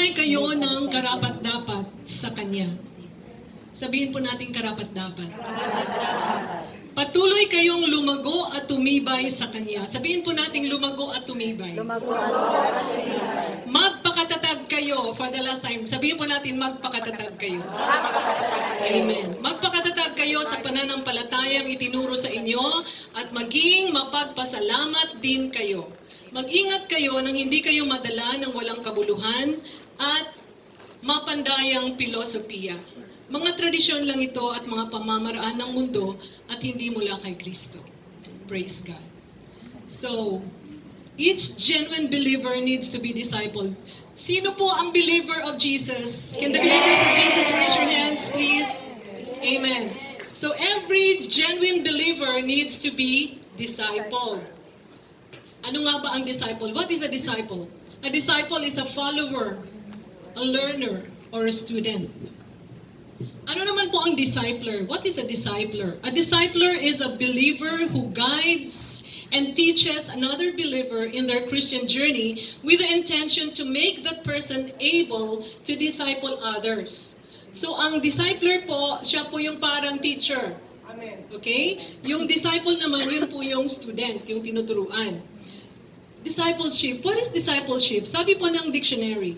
Magpatuloy kayo ng karapat-dapat sa Kanya. Sabihin po natin karapat-dapat. Patuloy kayong lumago at tumibay sa Kanya. Sabihin po natin lumago at tumibay. Magpakatatag kayo for the last time. Sabihin po natin magpakatatag kayo. Amen. Magpakatatag kayo sa pananampalatayang itinuro sa inyo at maging mapagpasalamat din kayo. Mag-ingat kayo nang hindi kayo madala ng walang kabuluhan at mapandayang pilosopiya. Mga tradisyon lang ito at mga pamamaraan ng mundo at hindi mula kay Kristo. Praise God. So, each genuine believer needs to be discipled. Sino po ang believer of Jesus? Can the believers of Jesus raise your hands, please? Amen. So, every genuine believer needs to be discipled. Ano nga ba ang disciple? What is a disciple? A disciple is a follower, a learner, or a student. Ano naman po ang discipler? What is a discipler? A discipler is a believer who guides and teaches another believer in their Christian journey with the intention to make that person able to disciple others. So ang discipler po, siya po yung parang teacher. Amen. Okay? Yung disciple naman, yun po yung student, yung tinuturuan. Discipleship. What is discipleship? Sabi po ng dictionary,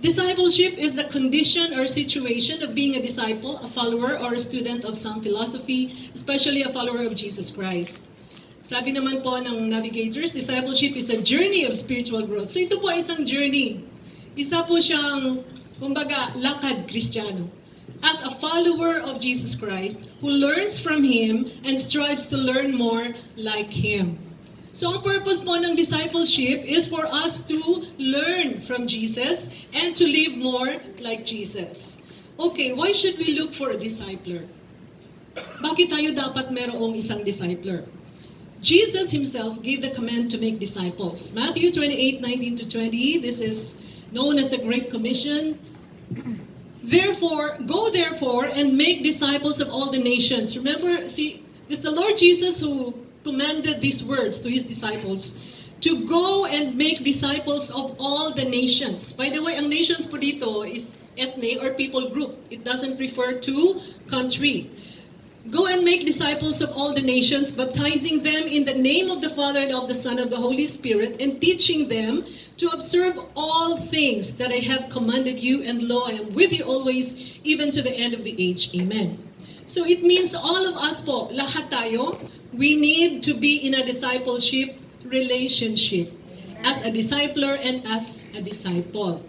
discipleship is the condition or situation of being a disciple, a follower, or a student of some philosophy, especially a follower of Jesus Christ. Sabi naman po ng navigators, discipleship is a journey of spiritual growth. So ito po ay isang journey. Isa po siyang, kumbaga, lakad Kristiyano. As a follower of Jesus Christ who learns from Him and strives to learn more like Him. So ang purpose po ng discipleship is for us to learn from Jesus and to live more like Jesus. Okay, why should we look for a discipler? Bakit tayo dapat merong isang discipler? Jesus Himself gave the command to make disciples. Matthew 28:19-20, this is known as the Great Commission. Go therefore and make disciples of all the nations. Remember, see, it's the Lord Jesus who commanded these words to His disciples to go and make disciples of all the nations. By the way, ang nations po dito is ethne or people group. It doesn't refer to country. Go and make disciples of all the nations, baptizing them in the name of the Father and of the Son and of the Holy Spirit, and teaching them to observe all things that I have commanded you, and lo, I am with you always, even to the end of the age. Amen. So it means all of us po, lahat tayo, we need to be in a discipleship relationship as a discipler and as a disciple.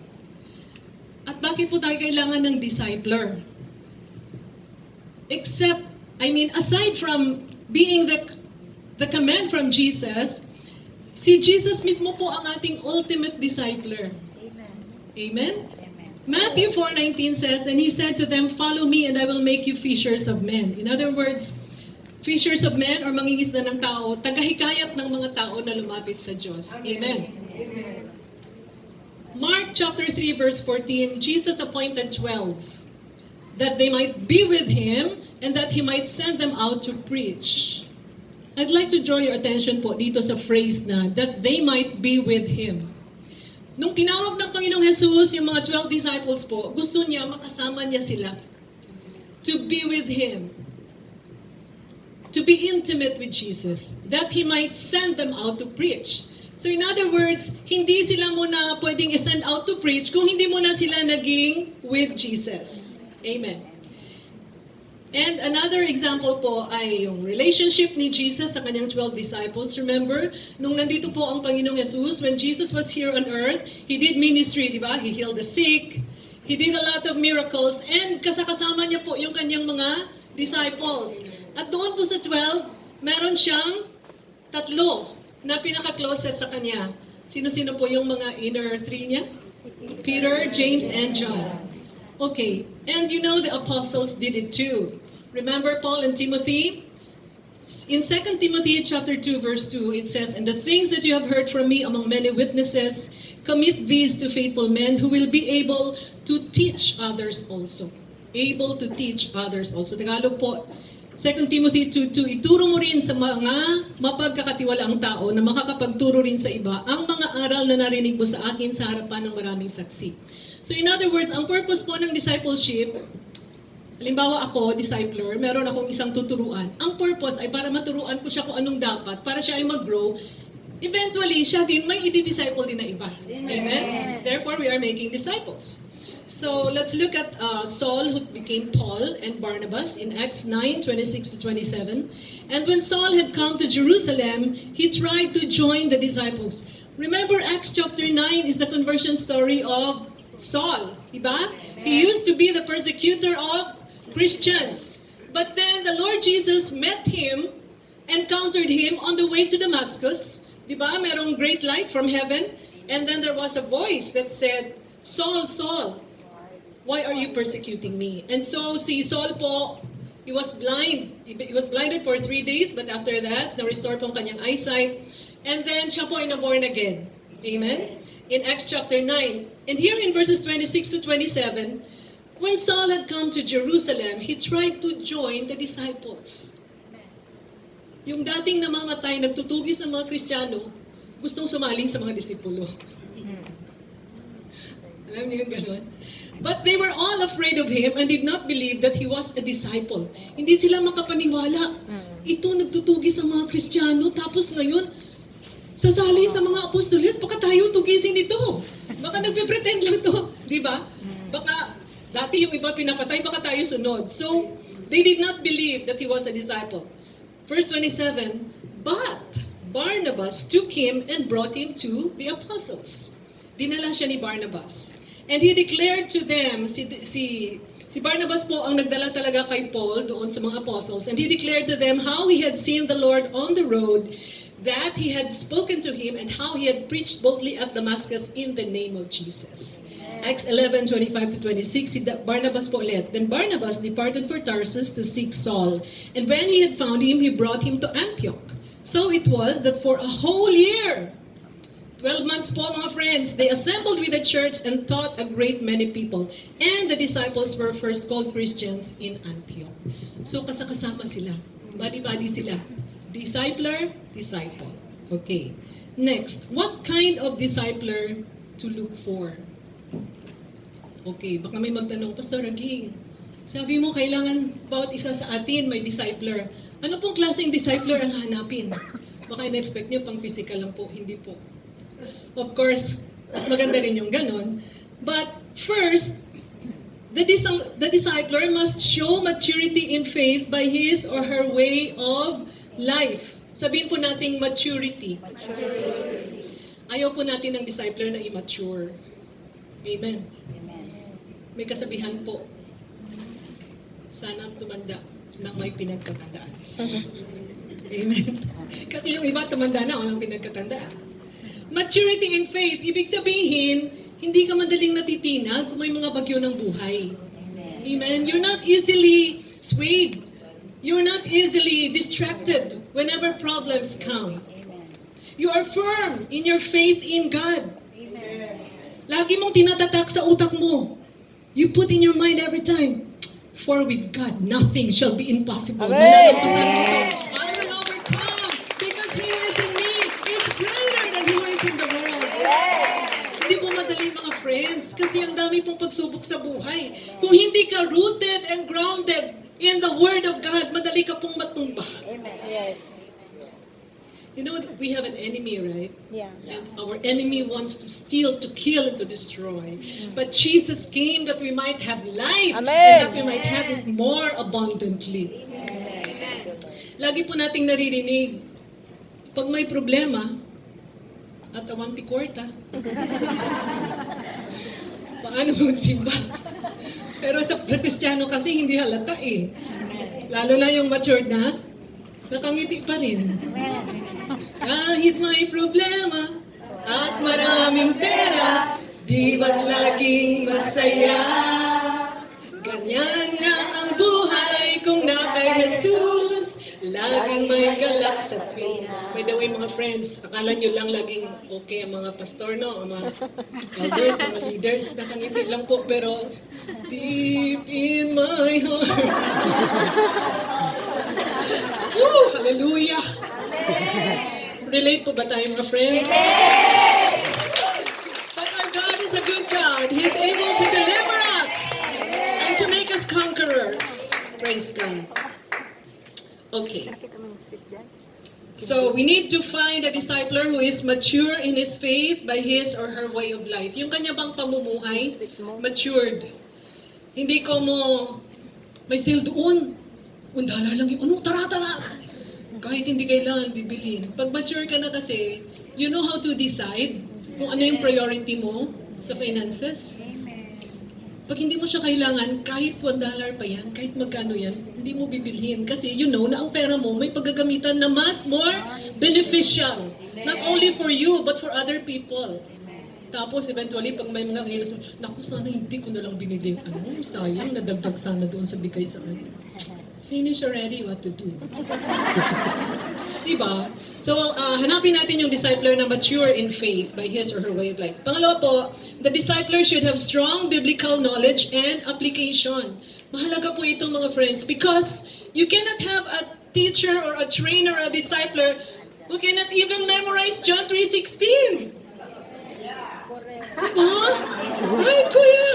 At bakit po tayo kailangan ng discipler? Aside from being the command from Jesus, si Jesus mismo po ang ating ultimate discipler. Amen? Matthew 4:19 says, "Then He said to them, follow me and I will make you fishers of men." In other words, fishers of men or mangingisda ng tao, tagahikayat ng mga tao na lumapit sa Diyos. Amen. Amen. Mark chapter 3 verse 14, Jesus appointed 12 that they might be with Him and that He might send them out to preach. I'd like to draw your attention po dito sa phrase na, that they might be with Him. Nung tinawag ng Panginoong Jesus yung mga 12 disciples po, gusto niya makasama niya sila. To be with Him. To be intimate with Jesus. That He might send them out to preach. So in other words, hindi sila muna pwedeng i-send out to preach kung hindi muna sila naging with Jesus. Amen. And another example po ay yung relationship ni Jesus sa kanyang 12 disciples. Remember, nung nandito po ang Panginoong Jesus, when Jesus was here on earth, He did ministry, di ba? He healed the sick, He did a lot of miracles, and kasama niya po yung kanyang mga disciples. At doon po sa 12, meron siyang 3 na pinaka-closest sa kanya. Sino-sino po yung mga inner 3 niya? Peter, James, and John. Okay, and you know the apostles did it too. Remember Paul and Timothy? In 2 Timothy chapter 2 verse 2, it says, "And the things that you have heard from me among many witnesses, commit these to faithful men who will be able to teach others also." Able to teach others also. Tagalog po, 2 Timothy 2:2, ituro mo rin sa mga mapagkakatiwalaang tao na makakapagturo rin sa iba ang mga aral na narinig mo sa akin sa harapan ng maraming saksi. So in other words, ang purpose po ng discipleship, halimbawa ako, discipler, meron akong isang tuturuan. Ang purpose ay para maturuan ko siya kung anong dapat, para siya ay mag-grow. Eventually, siya din may i-disciple din na iba. Amen? Therefore, we are making disciples. So let's look at Saul, who became Paul, and Barnabas in Acts 9:26-27. And when Saul had come to Jerusalem, he tried to join the disciples. Remember, Acts chapter 9 is the conversion story of Saul, diba? He used to be the persecutor of Christians. But then the Lord Jesus met him, encountered him on the way to Damascus. Diba? Merong great light from heaven. And then there was a voice that said, Saul, Saul, why are you persecuting me? And so si Saul po, he was blind. He was blinded for 3 days, but after that, na-restore po ang kanyang eyesight. And then siya po ay na-born again. Amen? In Acts chapter 9. And here in verses 26-27, when Saul had come to Jerusalem, he tried to join the disciples. Yung dating namamatay, nagtutugis ng mga Kristiyano, gustong sumali sa mga disipulo. Alam niyo yung gano'n? But they were all afraid of him and did not believe that he was a disciple. Hindi sila makapaniwala. Ito nagtutugis ng mga Kristiyano, tapos ngayon, sasali sa mga apostoles, baka tayo tugisin ito. Baka nagpe-pretend lang to. Di ba? Baka dati yung iba pinapatay, baka tayo sunod. So, they did not believe that he was a disciple. Verse 27, but Barnabas took him and brought him to the apostles. Dinala siya ni Barnabas. And he declared to them, si Barnabas po ang nagdala talaga kay Paul doon sa mga apostles, and he declared to them how he had seen the Lord on the road, that he had spoken to him, and how he had preached boldly at Damascus in the name of Jesus. Acts 11:25-26, si Barnabas po ulit. Then Barnabas departed for Tarsus to seek Saul, and when he had found him, he brought him to Antioch. So it was that for a whole year, 12 months po mga friends, they assembled with the church and taught a great many people. And the disciples were first called Christians in Antioch. So kasama sila. Body-body sila. Discipler, disciple. Okay. Next, what kind of discipler to look for? Okay, baka may magtanong, Pastor Aging, sabi mo kailangan bawat isa sa atin may discipler. Ano pong klaseng discipler ang hanapin? Baka in-expect niyo pang physical lang po, hindi po. Of course, mas maganda rin yung ganon. But first, the discipler must show maturity in faith by his or her way of life. Sabihin po nating maturity. Ayaw po natin ng discipler na immature. Amen. May kasabihan po, sana tumanda ng may pinagkatandaan. Amen. Kasi yung iba tumanda na, walang pinagkatandaan. Maturity in faith, ibig sabihin, hindi ka madaling natitinag kung may mga bagyo ng buhay. Amen. You're not easily swayed. You're not easily distracted whenever problems come. You are firm in your faith in God. Lagi mong tinatatak sa utak mo. You put in your mind every time, for with God, nothing shall be impossible. Malalampasan ko to. I will overcome because He is in me. It's greater than who is in the world. Hindi po madali mga friends kasi ang dami pong pagsubok sa buhay. Kung hindi ka rooted and grounded in the Word of God, madali ka pong matumba. Yes. You know, we have an enemy, right? Yeah. And our enemy wants to steal, to kill, and to destroy. But Jesus came that we might have life Amen. and that we might have it more abundantly. Lagi po nating naririnig, pag may problema, at awanti kwarta, paano magsimba? Pero sa Kristiyano kasi hindi halata eh. Lalo na yung matured na, nakangiti pa rin. Kahit may problema at maraming pera, di ba't laging masaya? Ganyan nga ang buhay kung na kay Jesus, laging may galak sa tuwing. By the way mga friends, akala nyo lang laging okay ang mga pastor, no? Ang mga elders, ang mga leaders, nakangiti lang po, pero deep in my heart, Woo! Hallelujah! Relate po ba tayo mga friends? But our God is a good God. He is able to deliver us and to make us conquerors. Praise God. Okay. So, we need to find a discipler who is mature in his faith by his or her way of life. Yung kanya bang pamumuhay, matured. Hindi ko mo, may sale doon. Undala lang yun. Ano, tara. Kahit hindi kailangan bibilhin. Pag mature ka na kasi, you know how to decide kung ano yung priority mo sa finances. Pag hindi mo siya kailangan, kahit $1 pa yan, kahit magkano yan, hindi mo bibilhin. Kasi you know na ang pera mo may paggagamitan na mas more beneficial. Not only for you, but for other people. Tapos eventually, pag may mga hirap, naku, sana hindi ko na lang binili. Ano, sayang, nadagdag sana doon sa bigay sa akin. Finish already what to do. Diba? So, hanapin natin yung discipler na mature in faith by his or her way of life. Pangalawa po, the discipler should have strong biblical knowledge and application. Mahalaga po itong mga friends because you cannot have a teacher or a trainer or a discipler who cannot even memorize John 3:16. Diba? Right, Kuya?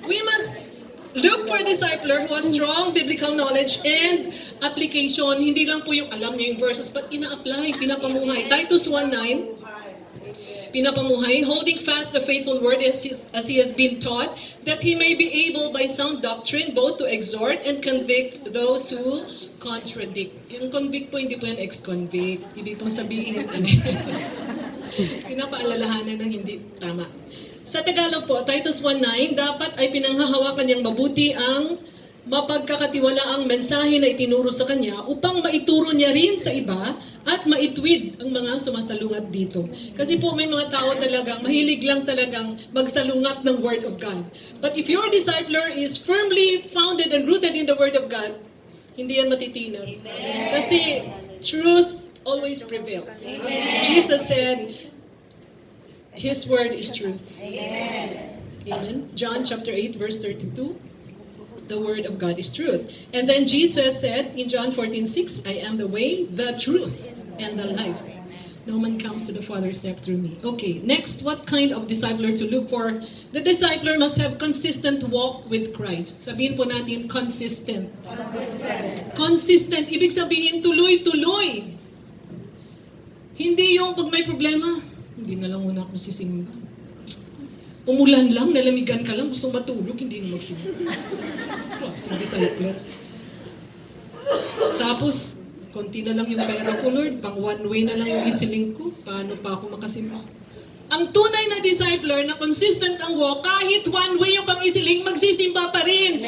We must look for a discipler who has strong biblical knowledge and application. Hindi lang po yung alam niya yung verses, but ina-apply, pinapamuhay. Titus 1:9, pinapamuhay, holding fast the faithful word as he has been taught, that he may be able by sound doctrine both to exhort and convict those who contradict. Yung convict po, hindi po yan ex-convict. Ibig pong sabihin, pinapaalalahanan ng hindi tama. Sa Tagalog po, Titus 1:9, dapat ay pinanghahawakan niyang mabuti ang mapagkakatiwalaang mensahe na itinuro sa kanya upang maituro niya rin sa iba at maitwid ang mga sumasalungat dito. Kasi po may mga tao talagang, mahilig lang talagang magsalungat ng Word of God. But if your discipler is firmly founded and rooted in the Word of God, hindi yan matitinag. Kasi truth always prevails. Jesus said, His word is truth. Amen. John chapter 8 verse 32. The word of God is truth. And then Jesus said in John 14:6, I am the way, the truth, and the life. No man comes to the Father except through me. Okay, next, what kind of discipler to look for? The discipler must have consistent walk with Christ. Sabihin po natin, consistent. Consistent. Ibig sabihin, tuloy-tuloy. Hindi yung pag may problema, hindi na lang muna ako sisimba. Umulan lang, nalamigan ka lang, gusto matulog, hindi na magsimba. Klaseng discipler. Tapos, konti na lang yung pera ko, Lord, pang one way na lang yung isiling ko, paano pa ako makasimba? Ang tunay na discipler na consistent ang walk, kahit one way yung pang isiling, magsisimba pa rin.